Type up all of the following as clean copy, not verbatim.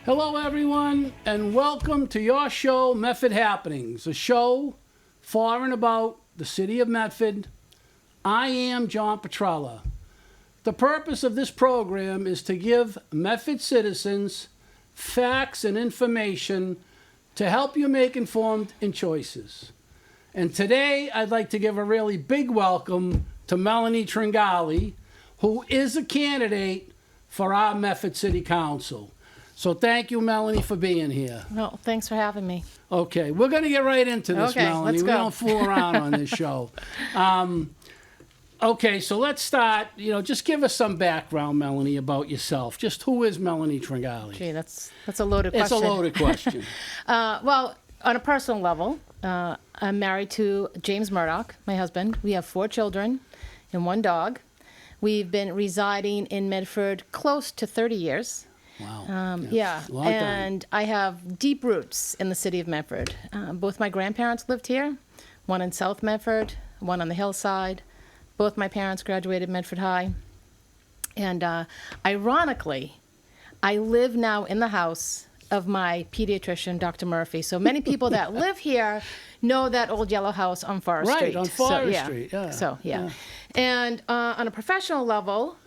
Hello, everyone, and welcome to your show, Medford Happenings, a show for and about the city of Medford. I am John Petrella. The purpose of this program is to give Medford citizens facts and information to help you make informed choices. And today, I'd like to give a really big welcome to Melanie Tringali, who is a candidate for our Medford City Council. So thank you, Melanie, for being here. Well, thanks for having me. Okay, we're going to get right into this, Okay, Melanie. let's We go. don't fool around on this show. Okay, so let's start. Just give us some background, Melanie, about yourself. Just who is Melanie Tringali? Gee, that's a loaded It's question. a loaded question. Well, on a personal level, I'm married to James Murdoch, my husband. We have 4 children and 1 dog. We've been residing in Medford close to 30 years. Wow. Yeah, Long time. and I have deep roots in the city of Medford. Both my grandparents lived here, one in South Medford, one on the hillside. Both my parents graduated Medford High. And ironically, I live now in the house of my pediatrician, Dr. Murphy. So many people that live here know that old yellow house on Forest Street. Right, on Forest yeah. Street, yeah. So, yeah. And on a professional level,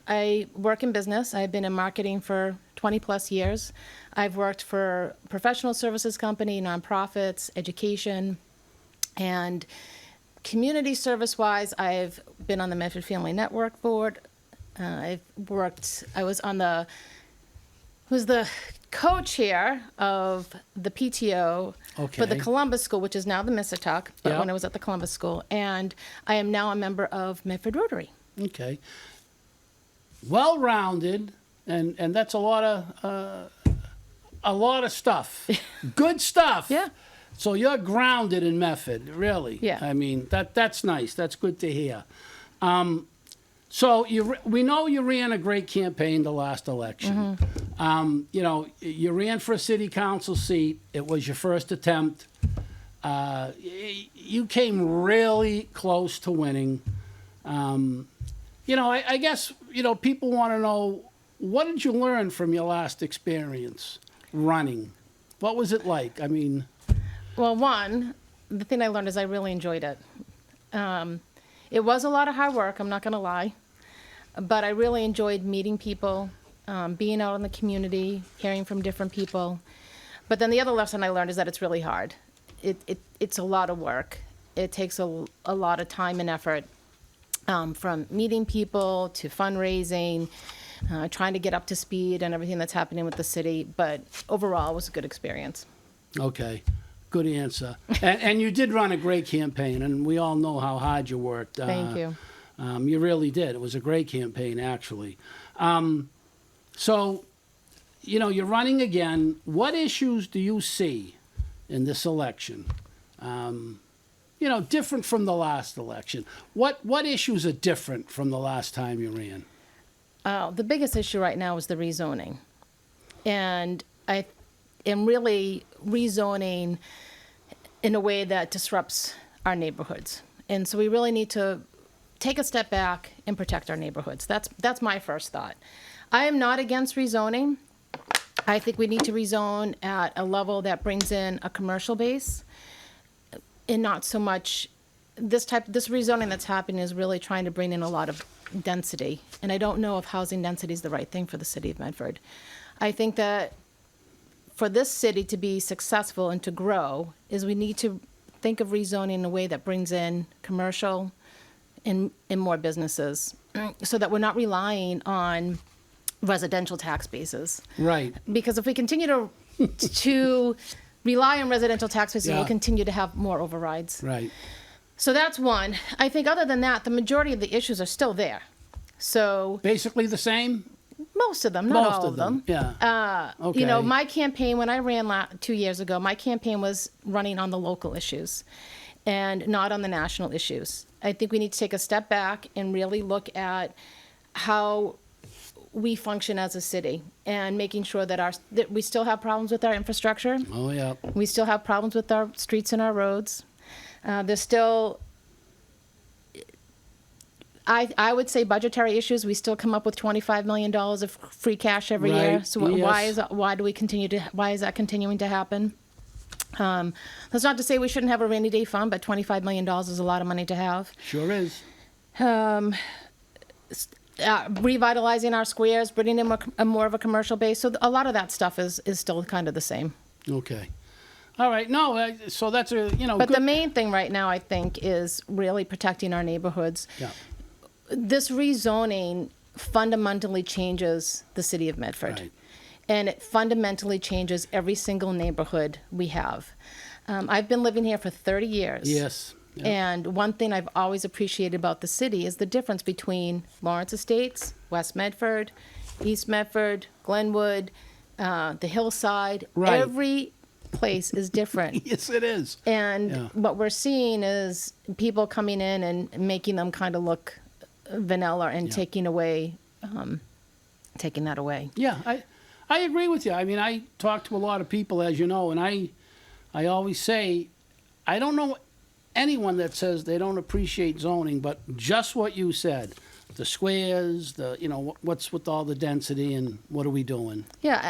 I work in business. I've been in marketing for 20 plus years. I've worked for professional services company, nonprofits, education, and community service-wise, I've been on the Medford Family Network board. I was the co-chair of the PTO for the Okay. Columbus School, which is now the Mississauga, but Yeah. when I was at the Columbus School. And I am now a member of Medford Rotary. Okay. Well-rounded, and that's a lot of stuff. Good stuff. Yeah. So you're grounded in Medford, really. Yeah. I mean, that's nice. That's good to hear. So we know you ran a great campaign the last election. You ran for a city council seat. It was your first attempt. You came really close to winning. I guess, people want to know, what did you learn from your last experience running? What was it like? I mean... Well, the thing I learned is I really enjoyed it. It was a lot of hard work, I'm not going to lie. But I really enjoyed meeting people, being out in the community, hearing from different people. But then the other lesson I learned is that it's really hard. It's a lot of work. It takes a lot of time and effort, from meeting people to fundraising, trying to get up to speed and everything that's happening with the city. But overall, it was a good experience. Okay. Good answer. And you did run a great campaign, and we all know how hard you worked. Thank you. You really did. It was a great campaign, actually. So, you're running again. What issues do you see in this election? Different from the last election. What issues are different from the last time you ran? The biggest issue right now is the rezoning. And I am really rezoning in a way that disrupts our neighborhoods. And so we really need to take a step back and protect our neighborhoods. That's my first thought. I am not against rezoning. I think we need to rezone at a level that brings in a commercial base and not so much this rezoning that's happening is really trying to bring in a lot of density. And I don't know if housing density is the right thing for the city of Medford. I think that for this city to be successful and to grow is we need to think of rezoning in a way that brings in commercial and more businesses so that we're not relying on residential tax bases. Right. Because if we continue to rely on residential tax bases, Yeah. we'll continue to have more overrides. Right. So that's one. I think other than that, the majority of the issues are still there. So Basically the same? most of them, not Most all of them, yeah. You know, Okay. my campaign, when I ran 2 years ago, my campaign was running on the local issues and not on the national issues. I think we need to take a step back and really look at how we function as a city and making sure that we still have problems with our infrastructure. Oh, yeah. We still have problems with our streets and our roads. There's still I would say budgetary issues. We still come up with $25 million of free cash every year. Right, So yes. why is that continuing to happen? That's not to say we shouldn't have a rainy day fund, but $25 million is a lot of money to have. Sure is. Revitalizing our squares, bringing in more of a commercial base. So a lot of that stuff is still kind of the same. Okay. All right. No, so that's a, But good. the main thing right now, I think, is really protecting our neighborhoods. Yeah. This rezoning fundamentally changes the city of Medford. Right. And it fundamentally changes every single neighborhood we have. I've been living here for 30 years. Yes. Yeah. And one thing I've always appreciated about the city is the difference between Lawrence Estates, West Medford, East Medford, Glenwood, the Hillside. Right. Every place is different. Yes, it is. And Yeah. what we're seeing is people coming in and making them kind of look vanilla and Yeah. taking that away. Yeah, I agree with you. I mean, I talk to a lot of people, as you know, and I always say, I don't know anyone that says they don't appreciate zoning, but just what you said, the squares, what's with all the density and what are we doing? Yeah,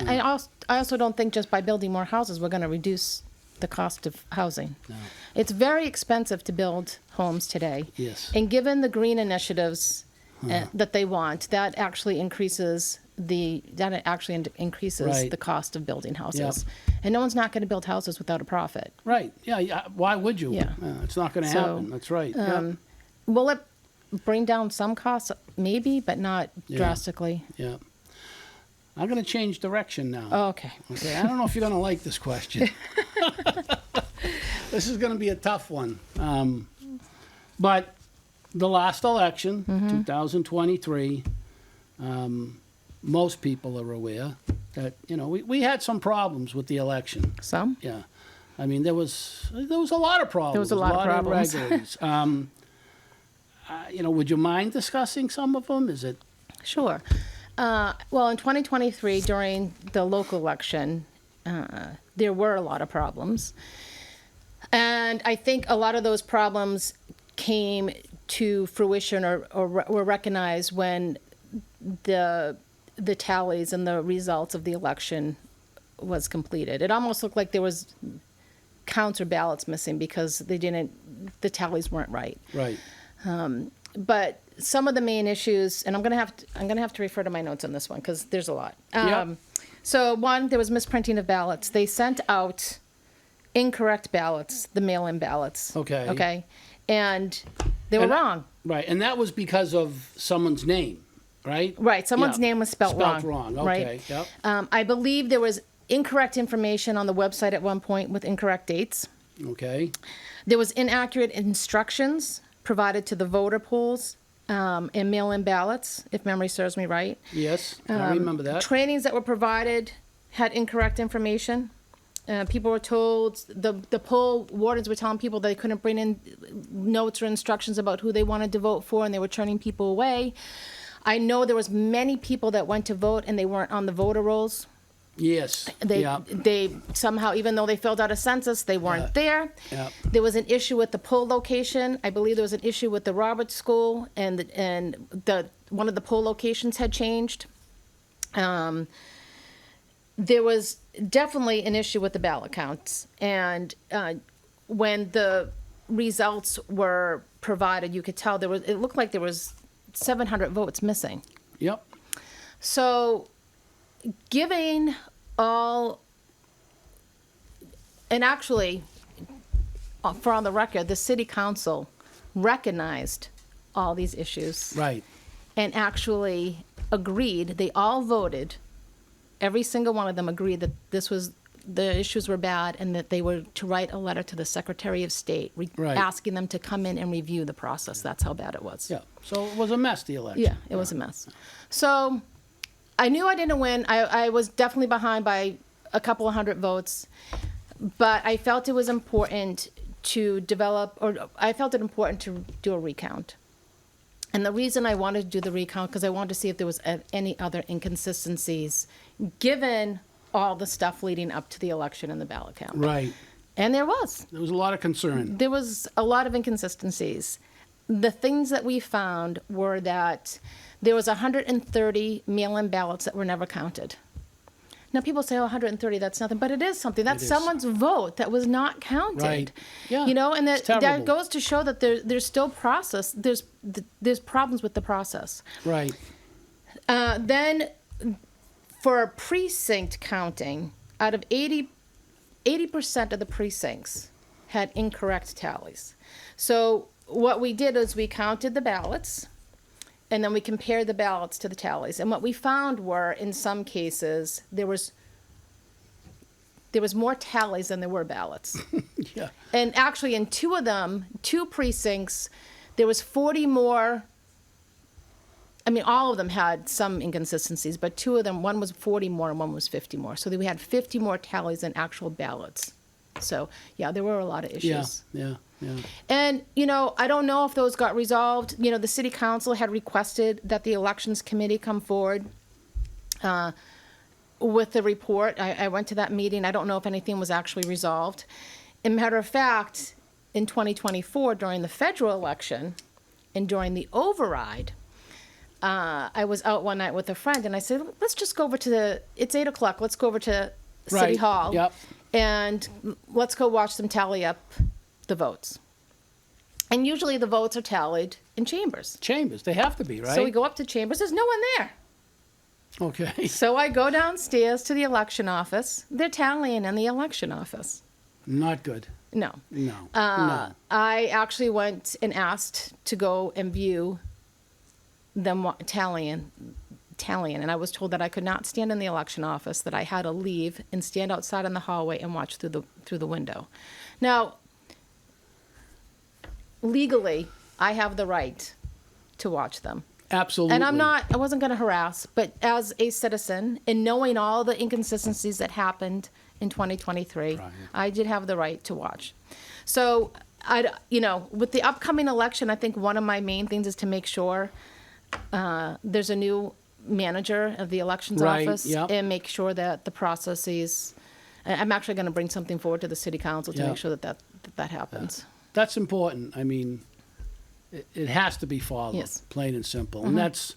I also don't think just by building more houses, we're going to reduce the cost of housing. No. It's very expensive to build homes today. Yes. And given the green initiatives that they want, that actually increases Right. the cost of building houses. And no one's not going to build houses without a profit. Right. Yeah. Why would you? Yeah. It's not going to So, happen. That's right. Yeah. Will it bring down some costs? Maybe, but not Yeah. drastically. Yeah. I'm going to change direction now. Oh, okay. Okay. I don't know if you're going to like this question. This is going to be a tough one. But the last election, 2023, most people are aware that, we had some problems with the election. Some? Yeah. I mean, there was a lot of problems. There was a lot of problems. irregularities. Would you mind discussing some of them? Is it? Sure. Well, in 2023, during the local election, there were a lot of problems. And I think a lot of those problems came to fruition or were recognized when the tallies and the results of the election was completed. It almost looked like there was counts or ballots missing because the tallies weren't right. Right. But some of the main issues, and I'm gonna have to refer to my notes on this one because there's a lot. Yep. So one, there was misprinting of ballots. They sent out incorrect ballots, the mail-in ballots. Okay. Okay, and they were wrong. Right. And that was because of someone's name, right? Right, someone's Yeah. name was spelt wrong. Spelt wrong. Okay. Right? Yep. I believe there was incorrect information on the website at one point with incorrect dates. Okay. There was inaccurate instructions provided to the voter polls and mail-in ballots, if memory serves me right. Yes. I remember that. Trainings that were provided had incorrect information. People were told, the poll wardens were telling people they couldn't bring in notes or instructions about who they wanted to vote for, and they were turning people away. I know there was many people that went to vote and they weren't on the voter rolls. Yes. They somehow, even though they filled out a census, they weren't there. Yeah. There was an issue with the poll location. I believe there was an issue with the Roberts School, and one of the poll locations had changed. There was definitely an issue with the ballot counts, and when the results were provided, you could tell it looked like there was 700 votes missing. Yep. So, giving all, and actually, for on the record, the city council recognized all these issues Right. and actually agreed. They all voted. Every single one of them agreed that the issues were bad and that they were to write a letter to the Secretary of State Right. asking them to come in and review the process. That's how bad it was. Yeah. So it was a mess, the election. Yeah, it was a mess. So I knew I didn't win. I was definitely behind by a couple of hundred votes, but I felt it was important to do a recount. And the reason I wanted to do the recount, because I wanted to see if there was any other inconsistencies, given all the stuff leading up to the election and the ballot count. Right. And there was. There was a lot of concern. There was a lot of inconsistencies. the things that we found were that there was 130 mail-in ballots that were never counted. Now, people say, oh, 130, that's nothing, but it is something. That's someone's vote that was not counted. Right. Yeah, You know, and it's that terrible. goes to show that there's still process. There's problems with the process. Right. Then, for precinct counting, out of 80% of the precincts had incorrect tallies. So what we did is we counted the ballots, and then we compared the ballots to the tallies. And what we found were, in some cases, there was more tallies than there were ballots. Yeah. And actually, in two of them, two precincts, there was 40 more. I mean, all of them had some inconsistencies, but two of them, one was 40 more and one was 50 more. So we had 50 more tallies than actual ballots. So, yeah, there were a lot of issues. Yeah. And, you know, I don't know if those got resolved. You know, the city council had requested that the elections committee come forward with the report. I went to that meeting. I don't know if anything was actually resolved. As a matter of fact, in 2024, during the federal election and during the override, I was out one night with a friend, and I said, let's just go over to it's 8 o'clock. Let's go over to City Hall. Yep. And let's go watch them tally up the votes. And usually the votes are tallied in chambers. Chambers, they have to be, right? So we go up to chambers. There's no one there. Okay. So I go downstairs to the election office. They're tallying in the election office. Not good. No. No. I actually went and asked to go and view them tallying, and I was told that I could not stand in the election office, that I had to leave and stand outside in the hallway and watch through the window. Now, legally, I have the right to watch them. Absolutely. And I wasn't going to harass, but as a citizen, and knowing all the inconsistencies that happened in 2023, Right. I did have the right to watch. So, with the upcoming election, I think one of my main things is to make sure there's a new manager of the elections Right, office, yep. and make sure that the processes. I'm actually going to bring something forward to the city council to Yeah. make sure that happens. That's important. I mean, it has to be followed, Yes. plain and simple. And that's,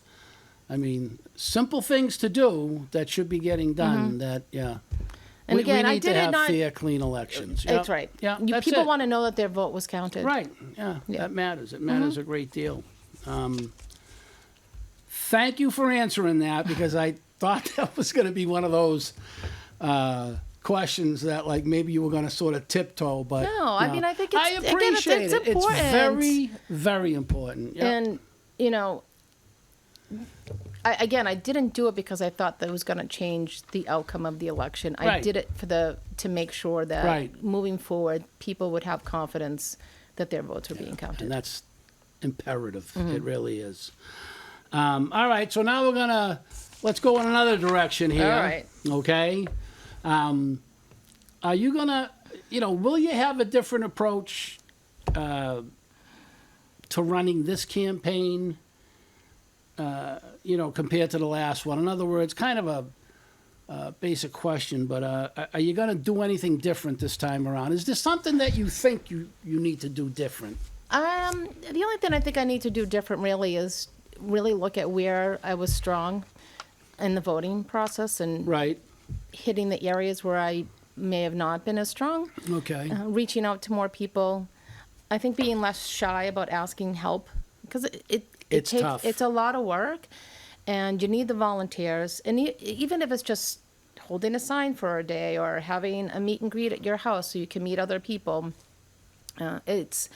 I mean, simple things to do that should be getting done. That, yeah. And we again, need I to did it have not. fair, clean elections. That's Yep. right. Yeah, that's People it. want to know that their vote was counted. Right. Yeah, Yeah. that matters. It matters a great deal. Thank you for answering that, because I thought that was going to be one of those questions that, like, maybe you were going to sort of tiptoe, but No, I mean, I think I it's- again, appreciate it's it. important. It's very, very important. Yep. And, you know, I didn't do it because I thought that it was going to change the outcome of the election. I Right. did it to make sure that Right. moving forward, people would have confidence that their votes were being counted. And that's imperative. Mm-hmm. It really is. All right, so now let's go in another direction here. All right. Okay. Are you gonna, will you have a different approach to running this campaign, compared to the last one? In other words, kind of a basic question, but are you going to do anything different this time around? Is there something that you think you need to do different? The only thing I think I need to do different really is really look at where I was strong in the voting process and Right. hitting the areas where I may have not been as strong. Okay. Reaching out to more people. I think being less shy about asking help, because It's tough. It's a lot of work, and you need the volunteers. And even if it's just holding a sign for a day or having a meet and greet at your house so you can meet other people, it's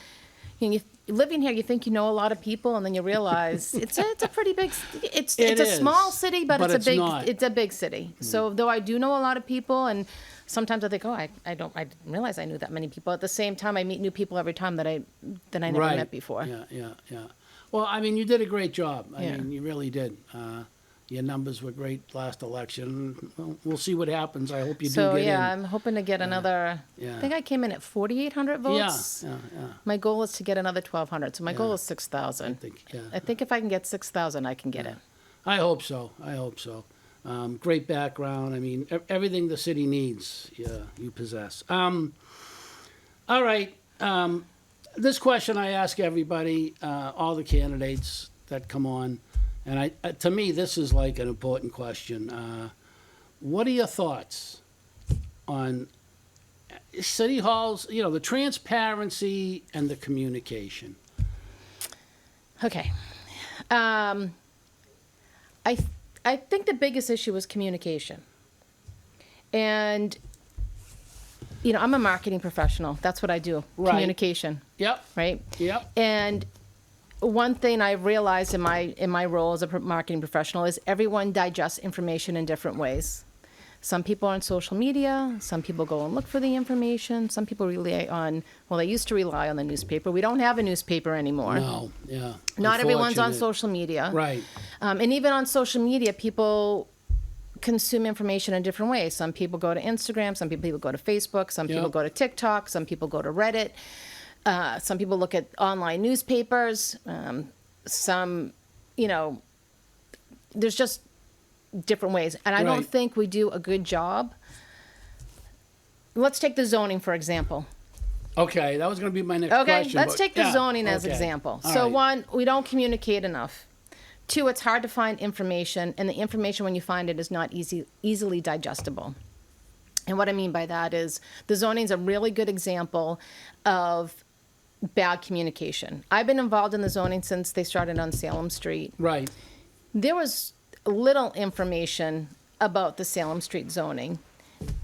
living here. You think you know a lot of people, and then you realize it's a pretty big. It's It a is, small city, but but it's a big. not. It's a big city. So though I do know a lot of people, and sometimes I think, I didn't realize I knew that many people. At the same time, I meet new people every time that I never Right. met before. Yeah. Well, I mean, you did a great job. I Yeah. mean, you really did. Your numbers were great last election. We'll see what happens. I hope you So do get in. I'm hoping to get another. Yeah. I think I came in at 4,800 votes. Yeah. My goal is to get another 1,200. So my goal is I 6,000. think, yeah. I think if I can get 6,000, I can get it. I hope so. Great background. I mean, everything the city needs, you possess. All right. this question I ask everybody, all the candidates that come on, and to me, this is like an important question. What are your thoughts on City Hall's, the transparency and the communication? Okay. I think the biggest issue was communication. And, I'm a marketing professional. That's what I do. Right. Communication. Yep. Right? Yep. And one thing I realized in my role as a marketing professional is everyone digests information in different ways. Some people are on social media. Some people go and look for the information. Some people rely on, they used to rely on the newspaper. We don't have a newspaper anymore. No, yeah. Not everyone's on Unfortunate. social media. Right. And even on social media, people consume information in different ways. Some people go to Instagram. Some people go to Facebook. Some people Yep. go to TikTok. Some people go to Reddit. Some people look at online newspapers. Some, there's just different ways. And I don't Right. think we do a good job. Let's take the zoning, for example. Okay, that was going to be my next Okay, question. let's but- take the yeah, zoning as okay. example. All So right. one, we don't communicate enough. Two, it's hard to find information, and the information when you find it is not easily digestible. And what I mean by that is the zoning is a really good example of bad communication. I've been involved in the zoning since they started on Salem Street. Right. There was little information about the Salem Street zoning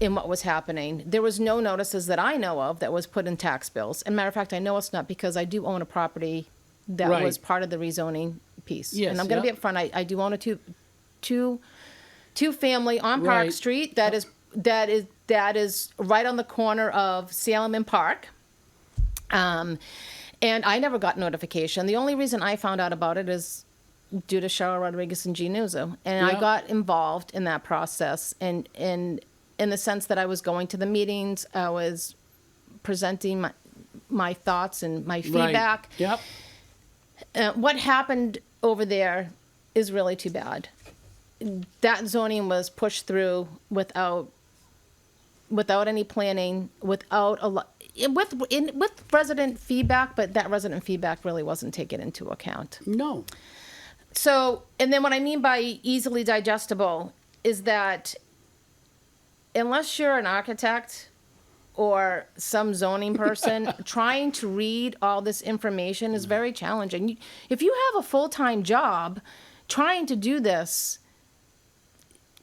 in what was happening. There was no notices that I know of that was put in tax bills. And matter of fact, I know it's not because I do own a property that Right. was part of the rezoning piece. Yes, And I'm going to yep. be upfront. I do own a two family on Park Right. Street that is right on the corner of Salem and Park. And I never got notification. The only reason I found out about it is due to Cheryl Rodriguez and G Nuzzo. And Yeah. I got involved in that process. And in the sense that I was going to the meetings, I was presenting my thoughts and my feedback. Right. Yep. What happened over there is really too bad. That zoning was pushed through without any planning, without a lot, with resident feedback, but that resident feedback really wasn't taken into account. No. So, and then what I mean by easily digestible is that unless you're an architect or some zoning person, trying to read all this information is very challenging. If you have a full-time job, trying to do this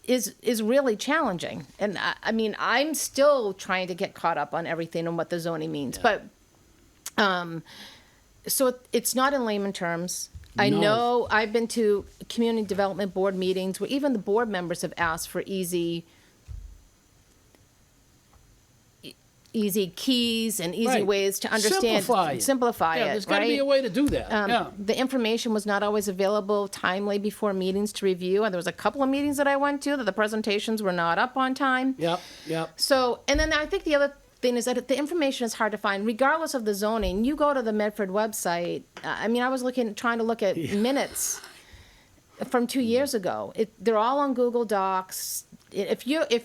is really challenging. And I mean, I'm still trying to get caught up on everything and what the zoning means. Yeah. But, so it's not in layman terms. I No. know I've been to community development board meetings where even the board members have asked for easy keys and easy Right. ways to understand. Simplify Yeah, it, there's got to right? be a way to do that. Yeah. The information was not always available timely before meetings to review, and there was a couple of meetings that I went to that the presentations were not up on time. Yep. So, and then I think the other thing is that the information is hard to find, regardless of the zoning. You go to the Medford website. I mean, I was trying to look at minutes from 2 years ago. They're all on Google Docs. If you're a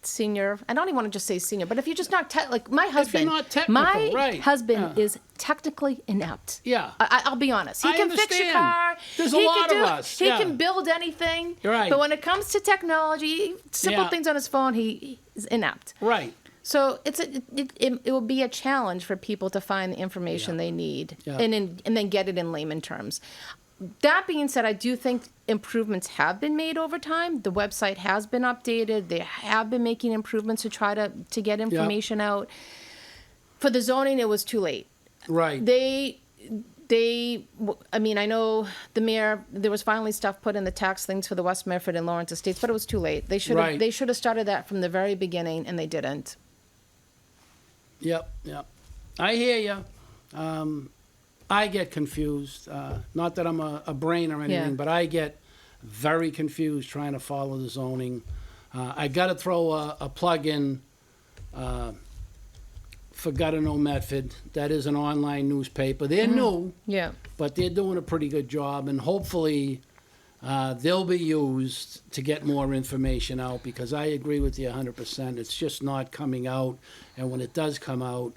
senior, I don't even want to just say senior, but if you're just not like my husband, not technical, my right. husband Yeah. is technically inept. Yeah. I'll be honest. He I can fix your understand. car. There's a He lot can of us, He yeah. can build anything. Right. But when it comes to technology, simple Yeah. things on his phone, he is inept. Right. So it will be a challenge for people to find the information they need Yeah. and then get it in layman terms. That being said, I do think improvements have been made over time. The website has been updated. They have been making improvements to try to get information out. For the zoning, it was too late. Right. I mean, I know the mayor, there was finally stuff put in the tax things for the West Medford and Lawrence Estates, but it was too late. They should have started that from the very beginning, and they didn't. Yep. I hear you. I get confused. Not that I'm a brain or anything, Yeah. but I get very confused trying to follow the zoning. I got to throw a plug in for Gotta Know Medford. That is an online newspaper. They're new, Yeah. but they're doing a pretty good job, and hopefully they'll be used to get more information out, because I agree with you 100%. It's just not coming out. And when it does come out,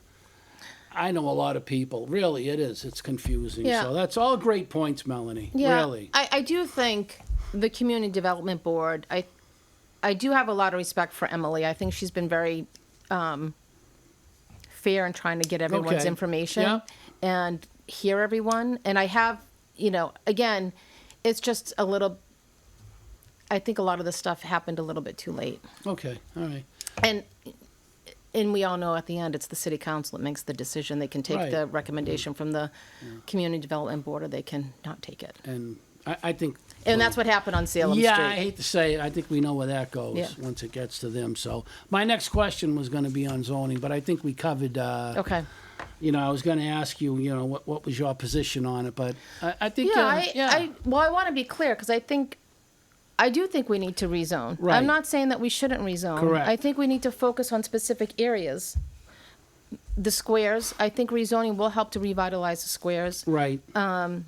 I know a lot of people. Really, it is. It's confusing. Yeah. So that's all great points, Melanie. Yeah, Really. I do think the Community Development Board, I do have a lot of respect for Emily. I think she's been very fair in trying to get everyone's Okay. information Yeah. and hear everyone. And I have, again, it's just a little, I think a lot of the stuff happened a little bit too late. Okay. All right. And we all know at the end, it's the city council that makes the decision. They can take Right. the recommendation from the Community Development Board, or they can not take it. And I think. And that's what happened on Salem Yeah, Street. I hate to say it. I think we know where that goes Yeah. once it gets to them. So my next question was going to be on zoning, but I think we covered. Okay. I was going to ask you, what was your position on it, but I think. I want to be clear, because I do think we need to rezone. Right. I'm not saying that we shouldn't rezone. Correct. I think we need to focus on specific areas. The squares, I think rezoning will help to revitalize the squares. Right.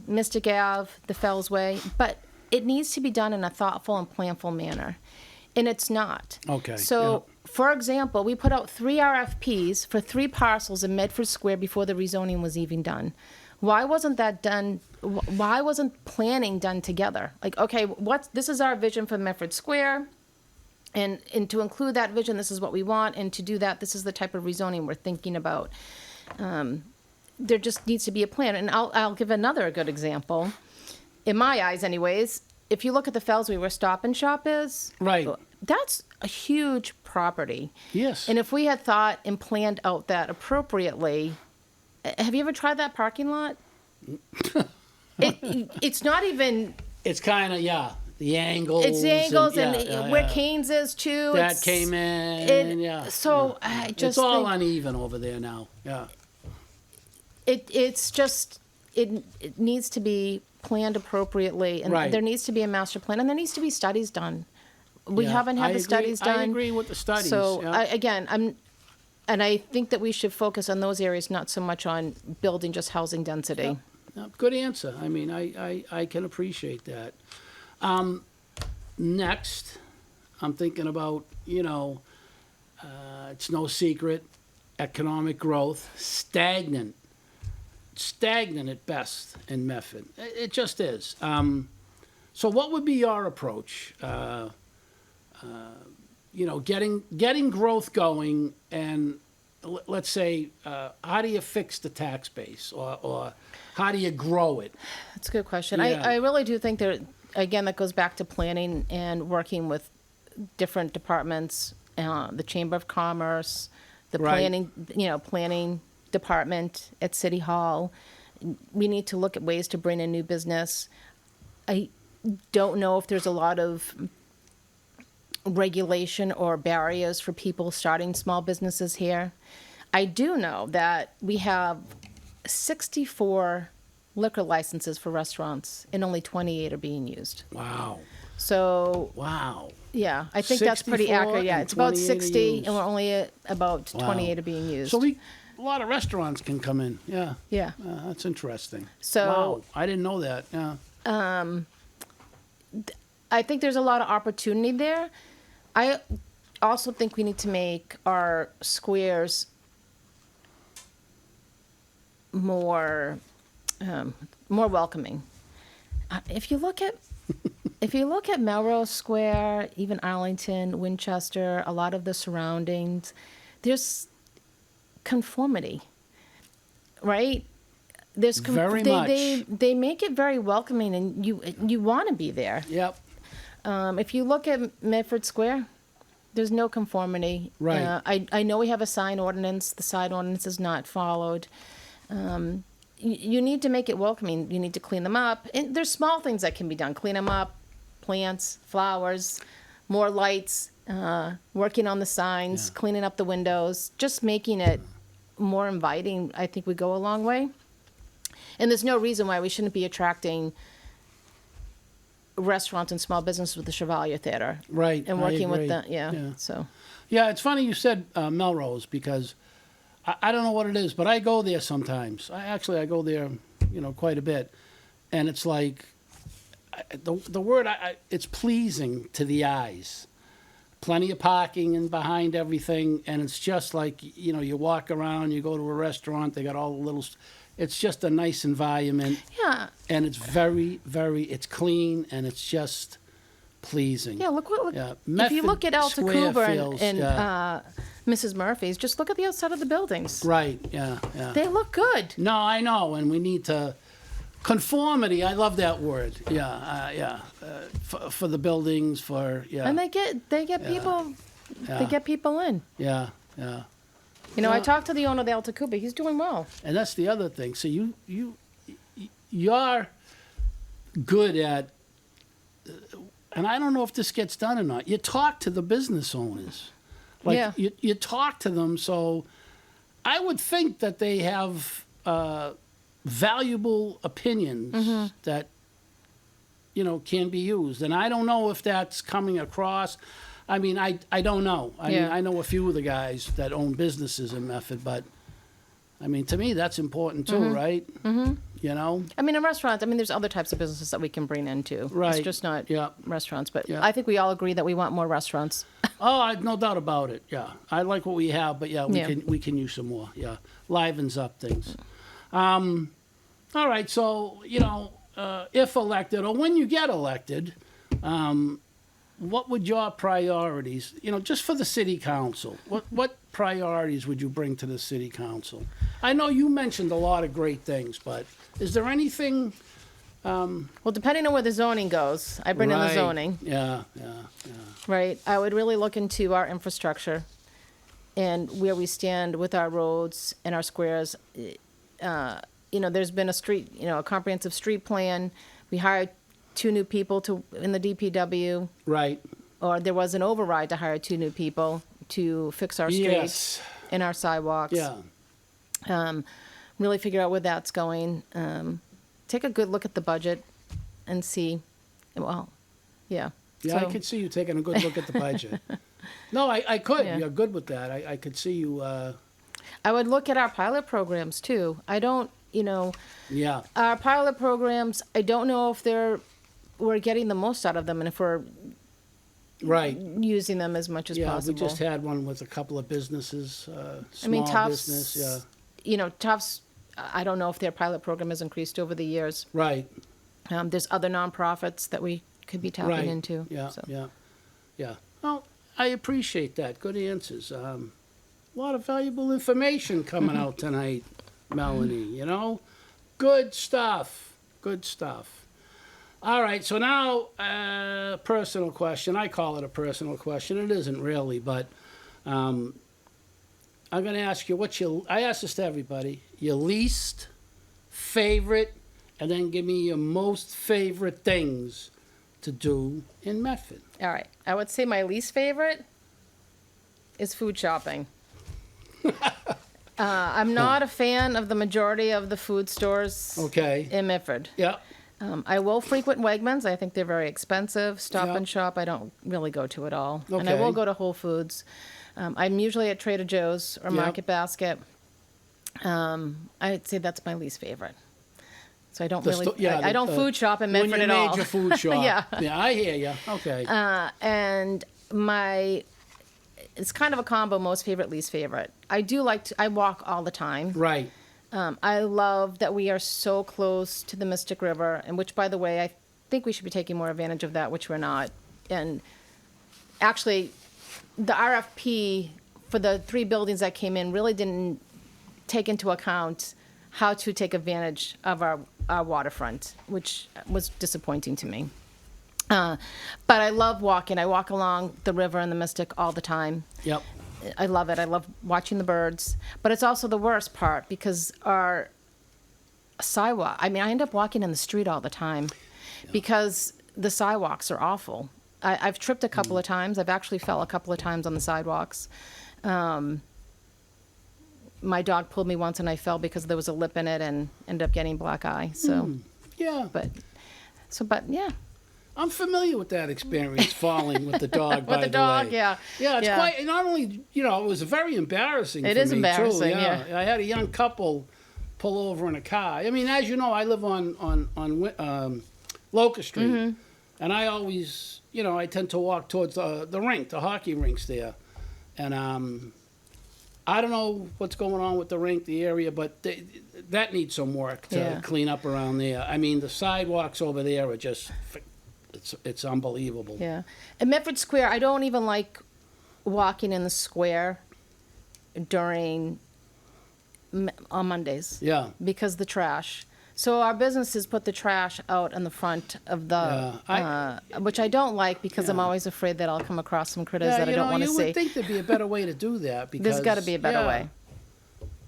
Mystic Ave, the Fells Way, but it needs to be done in a thoughtful and planful manner. And it's not. Okay, So, for example, we put out 3 RFPs for 3 parcels in Medford Square before the rezoning was even done. Why wasn't that done? Why wasn't planning done together? Like, okay, this is our vision for Medford Square. And to include that vision, this is what we want. And to do that, this is the type of rezoning we're thinking about. There just needs to be a plan. And I'll give another good example. In my eyes, anyways, if you look at the Fellsway where Stop and Shop is, Right. that's a huge property. Yes. And if we had thought and planned out that appropriately, have you ever tried that parking lot? It's not even. It's kind of, the angles. It's the angles and yeah, where yeah. Canes is too. That came in, yeah. So yeah. I just it's all think uneven over there now. Yeah. it's just it needs to be planned appropriately, and Right. there needs to be a master plan, and there needs to be studies done. We Yeah, haven't had I the agree. studies done. I agree with the studies. So yeah. and I think that we should focus on those areas, not so much on building just housing density. Yeah, good answer. I mean, I can appreciate that. Next, I'm thinking about, it's no secret, economic growth, stagnant at best in Medford. It just is. So what would be your approach? Getting growth going, and let's say, how do you fix the tax base, or how do you grow it? That's a good question. Yeah. I really do think again, that goes back to planning and working with different departments, the Chamber of Commerce, the Right. planning department at City Hall. We need to look at ways to bring in new business. I don't know if there's a lot of regulation or barriers for people starting small businesses here. I do know that we have 64 liquor licenses for restaurants, and only 28 are being used. Wow. So, Wow. yeah, I think that's pretty 64 accurate. Yeah, and it's about 28 are 60, used. and we're only at about Wow. 28 are being used. So a lot of restaurants can come in. Yeah. Yeah. That's interesting. So- wow, I didn't know that. Yeah. I think there's a lot of opportunity there. I also think we need to make our squares more welcoming. If you look at Melrose Square, even Arlington, Winchester, a lot of the surroundings, there's conformity, right? There's Very they make it very welcoming, and you want to be there. Yep. If you look at Medford Square, there's no conformity. Right. I know we have a sign ordinance. The sign ordinance is not followed. You need to make it welcoming. You need to clean them up. And there's small things that can be done. Clean them up, plants, flowers, more lights, working on the signs, Yeah. cleaning up the windows, just making it more inviting, I think would go a long way. And there's no reason why we shouldn't be attracting restaurants and small businesses with the Chevalier Theater. Right. And I working with agree. the, yeah. So, Yeah, it's funny you said Melrose, because I don't know what it is, but I go there sometimes. I go there, quite a bit. And it's like, the word, it's pleasing to the eyes. Plenty of parking and behind everything, and it's just like, you know, you walk around, you go to a restaurant, they got all the little, it's just a nice environment. Yeah. And it's very, it's clean, and it's just pleasing. Yeah, look. Yeah. If you look at Square Altacuba feels, and yeah. Mrs. Murphy's, just look at the outside of the buildings. Right, yeah. They look good. No, I know, and we need to, conformity, I love that word, for the buildings, And they get people, they get people in. Yeah. You know, I talked to the owner of the Altacuba. He's doing well. And that's the other thing. So you're good at, and I don't know if this gets done or not. You talk to the business owners, like Yeah. you talk to them. So I would think that they have valuable opinions that can be used. And I don't know if that's coming across. I mean, I don't know. I mean, I know a few of the guys that own businesses in Medford, but I mean, to me, that's important too, right? Mm-hmm. You know? I mean, in restaurants, there's other types of businesses that we can bring in too. Right. It's just not restaurants. But Yeah. I think we all agree that we want more restaurants. Oh, no doubt about it. Yeah, I like what we have, but we can use some more. Yeah, livens up things. All right, so if elected or when you get elected, what would your priorities? Just for the city council, what priorities would you bring to the city council? I know you mentioned a lot of great things, but is there anything? Well, depending on where the zoning goes, I bring in the zoning. Yeah. Right. I would really look into our infrastructure and where we stand with our roads and our squares. There's been a comprehensive street plan. We hired 2 new people in the DPW. Right. Or there was an override to hire 2 new people to fix our streets and our sidewalks. Yeah. Really figure out where that's going. Take a good look at the budget and see. Well, yeah. Yeah, So- I could see you taking a good look at the budget. No, I could. Yeah. You're good with that. I could see you. I would look at our pilot programs too. I don't, Yeah. our pilot programs, I don't know if we're getting the most out of them and if we're Right. using them as much as Yeah, possible. we just had one with a couple of businesses, small Tufts, business. Yeah. Tufts, I don't know if their pilot program has increased over the years. Right. There's other nonprofits that we could be tapping Right. into. Yeah. so. Yeah. Well, I appreciate that. Good answers. A lot of valuable information coming out tonight, Melanie. Good stuff. Good stuff. All right. So now, personal question. I call it a personal question. It isn't really, but I'm going to ask you I ask this to everybody, your least favorite, and then give me your most favorite things to do in Medford. All right. I would say my least favorite is food shopping. I'm not a fan of the majority of the food stores Okay. in Medford. Yeah. I will frequent Wegmans. I think they're very expensive. Stop Yeah. and Shop, I don't really go to at all. And I will Okay. go to Whole Foods. I'm usually at Trader Joe's or Yeah. Market Basket. I'd say that's my least favorite. So I don't I don't food shop in Medford at all. When you made your food shop. Yeah. Yeah, I hear you. Okay. And it's kind of a combo, most favorite, least favorite. I walk all the time. Right. I love that we are so close to the Mystic River, and which, by the way, I think we should be taking more advantage of that, which we're not. And actually, the RFP for the 3 buildings that came in really didn't take into account how to take advantage of our waterfront, which was disappointing to me. But I love walking. I walk along the river and the Mystic all the time. Yep. I love it. I love watching the birds. But it's also the worst part because our sidewalk, I end up walking in the street all the time because the sidewalks are awful. I've tripped a couple of times. I've actually fell a couple of times on the sidewalks. My dog pulled me once and I fell because there was a lip in it and ended up getting black eye. So, Yeah. but yeah. I'm familiar with that experience, falling with the dog, by With the the dog, way. yeah. Yeah, it's Yeah. quite, not only, it was very embarrassing It for is me, embarrassing, too. yeah. I had a young couple pull over in a car. As you know, I live on Locust Street. And I always, I tend to walk towards the rink, the hockey rinks there. And I don't know what's going on with the rink, the area, but that needs some work to clean up around there. I mean, the sidewalks over there are just, it's unbelievable. Yeah. And Medford Square, I don't even like walking in the square on Mondays. Yeah. Because the trash. So our businesses put the trash out in the front of the, which I don't like because I'm always afraid that I'll come across some critters that I don't want to see. You would think there'd be a better way to do that. Because, there's got to be a better way.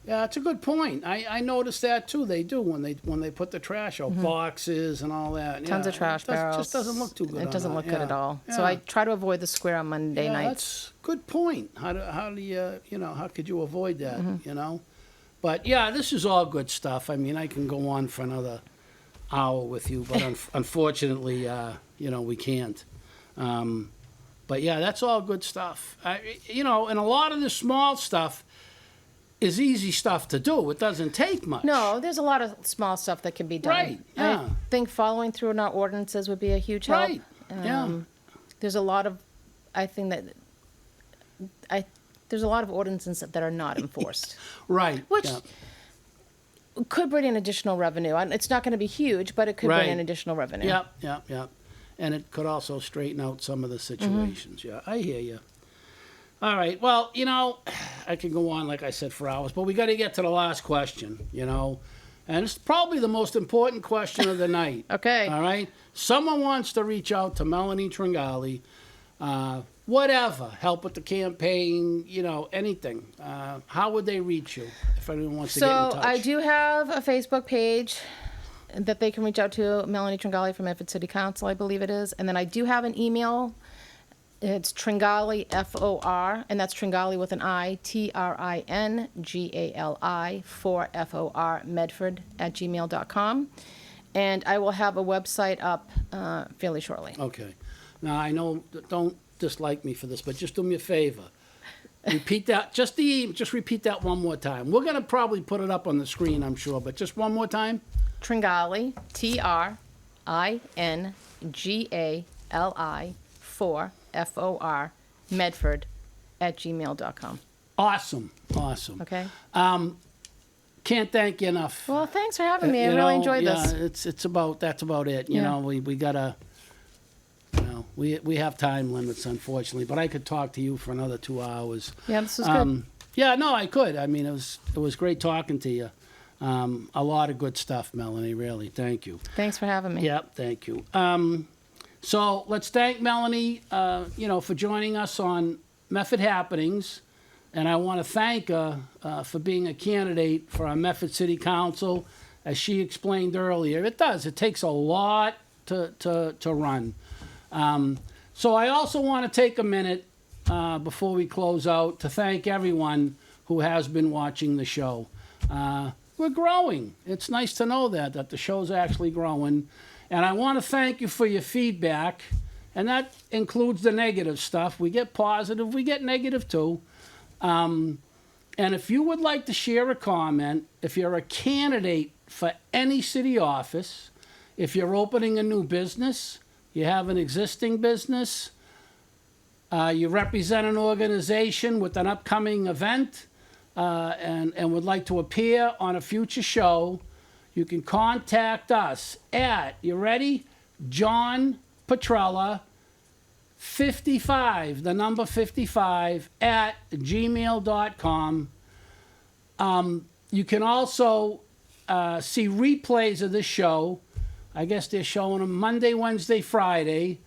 Yeah, it's a good point. I noticed that too. They do when they put the trash out, boxes and all that. Tons of trash barrels. It just doesn't look too good. It doesn't look good at all. So I try to avoid the square on Monday nights. That's a good point. How do you how could you avoid that? But yeah, this is all good stuff. I mean, I can go on for another hour with you, but unfortunately, we can't. But yeah, that's all good stuff. And a lot of the small stuff is easy stuff to do. It doesn't take much. No, there's a lot of small stuff that can be done. Right, yeah. I think following through on our ordinances would be a huge help. Right, yeah. There's a lot of, there's a lot of ordinances that are not enforced. Right. Which could bring in additional revenue. And it's not going to be huge, but it could bring in additional revenue. Yep. And it could also straighten out some of the situations. Yeah, I hear you. All right. Well, I could go on, like I said, for hours, but we got to get to the last question, And it's probably the most important question of the night. Okay. All right? Someone wants to reach out to Melanie Tringali, whatever, help with the campaign, anything. How would they reach you if anyone wants to get in touch? So I do have a Facebook page that they can reach out to, Melanie Tringali from Medford City Council, I believe it is. And then I do have an email. It's Tringali, F-O-R, and that's Tringali with an I, Tringali, 4 F-O-R, Medford @gmail.com. And I will have a website up fairly shortly. Okay. Now, I know, don't dislike me for this, but just do me a favor. Repeat that, just repeat that one more time. We're going to probably put it up on the screen, I'm sure, but just one more time. Tringali, Tringali, 4 F-O-R, Medford @gmail.com. Awesome. Okay. Can't thank you enough. Well, thanks for having me. I really enjoyed this. That's about it. You know, we gotta, we have time limits, unfortunately. But I could talk to you for another 2 hours. Yeah, this was good. Yeah, no, I could. I mean, it was great talking to you. A lot of good stuff, Melanie. Really, thank you. Thanks for having me. Yep, thank you. So let's thank Melanie, for joining us on Medford Happenings. And I want to thank her for being a candidate for our Medford City Council. As she explained earlier, it takes a lot to run. So I also want to take a minute before we close out to thank everyone who has been watching the show. We're growing. It's nice to know that the show's actually growing. And I want to thank you for your feedback, and that includes the negative stuff. We get positive, we get negative too. And if you would like to share a comment, if you're a candidate for any city office, if you're opening a new business, you have an existing business, you represent an organization with an upcoming event, and would like to appear on a future show, you can contact us at, you ready? John Petrella, 55, the number 55, at gmail.com. You can also see replays of this show. I guess they're showing them Monday, Wednesday, Friday,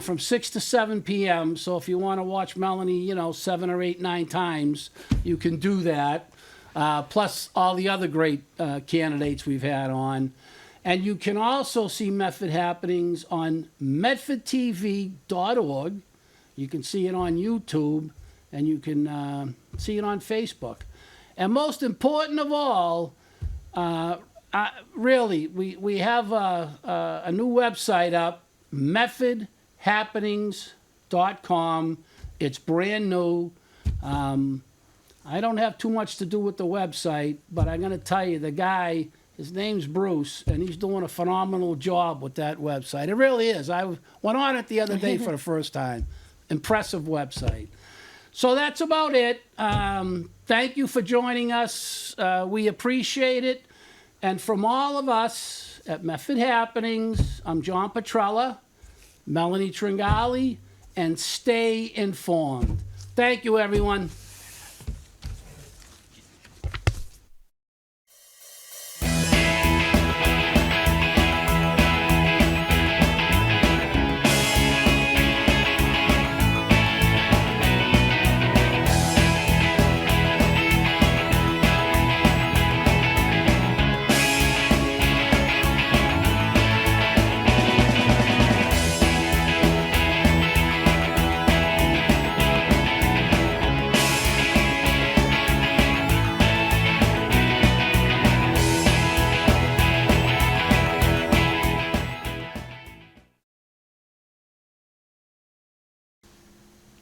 from 6 to 7 p.m. So if you want to watch Melanie, 7 or 8, 9 times, you can do that. Plus all the other great candidates we've had on. And you can also see Medford Happenings on medfordtv.org. You can see it on YouTube, and you can see it on Facebook. And most important of all, really, we have a new website up, medfordhappenings.com. It's brand new. I don't have too much to do with the website, but I'm going to tell you, the guy His name's Bruce, and he's doing a phenomenal job with that website. It really is. I went on it the other day for the first time. Impressive website. So that's about it. Thank you for joining us. We appreciate it. And from all of us at Medford Happenings, I'm John Petrella, Melanie Tringali, and stay informed. Thank you, everyone.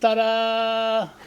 Ta-da!